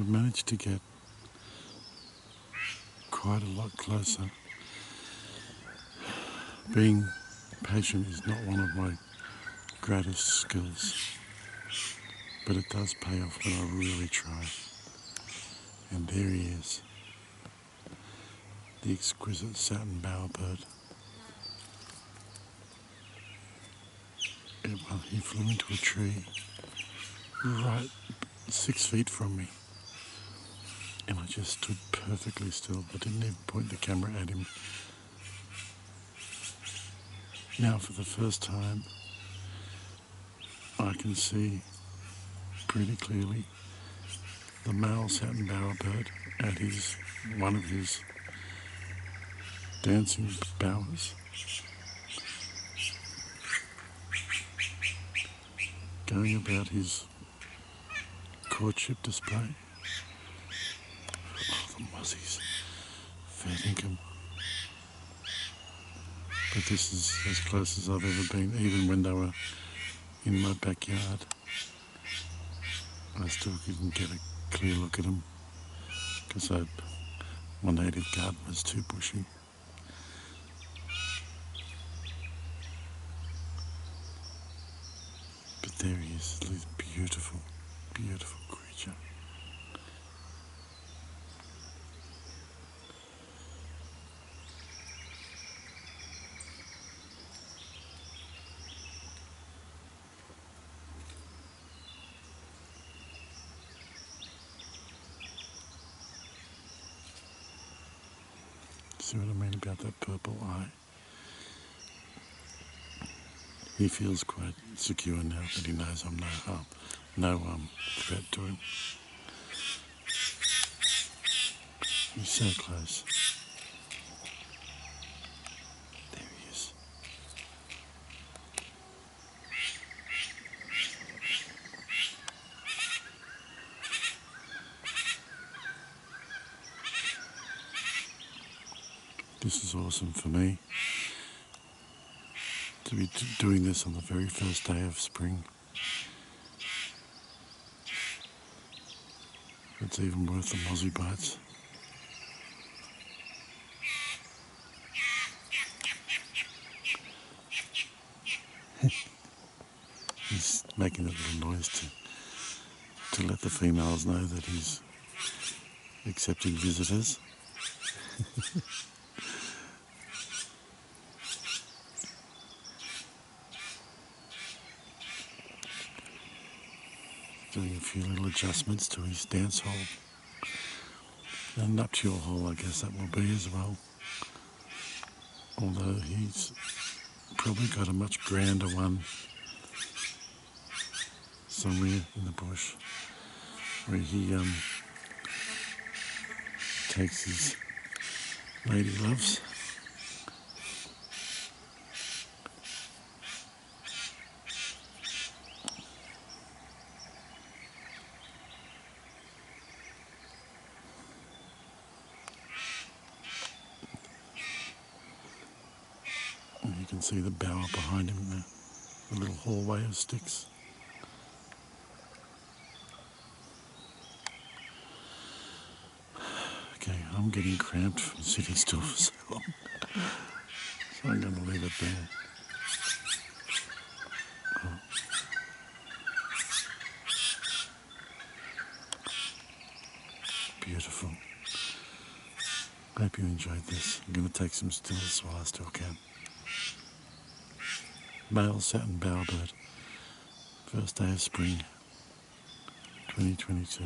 I've managed to get quite a lot closer. Being patient is not one of my greatest skills, but it does pay off when I really try. And there he is, the exquisite Satin Bower Bird. Well, he flew into a tree right 6 feet from me, and I just stood perfectly still. I didn't even point the camera at him. Now for the first time I can see pretty clearly the male Satin Bower Bird at one of his dancing bowers, going about his courtship display. Oh, the muzzies, fair dinkum. But this is as close as I've ever been, even when they were in my backyard. I still couldn't get a clear look at them because my native garden was too bushy. But there he is, this beautiful, beautiful creature. See what I mean about that purple eye? He feels quite secure now that he knows I'm no threat to him. He's so close. There he is. This is awesome for me, to be doing this on the very first day of spring. It's even worth the mozzie bites. He's making a little noise to let the females know that he's accepting visitors. Doing a few little adjustments to his dance hole. And nuptial hole, I guess that will be as well. Although he's probably got a much grander one somewhere in the bush where he takes his lady loves. And you can see the bower behind him there, the little hallway of sticks. Okay, I'm getting cramped from sitting still for so long, so I'm going to leave it there. Oh. Beautiful. Hope you enjoyed this. I'm going to take some stills while I still can. Male Satin Bower Bird, first day of spring, 2022.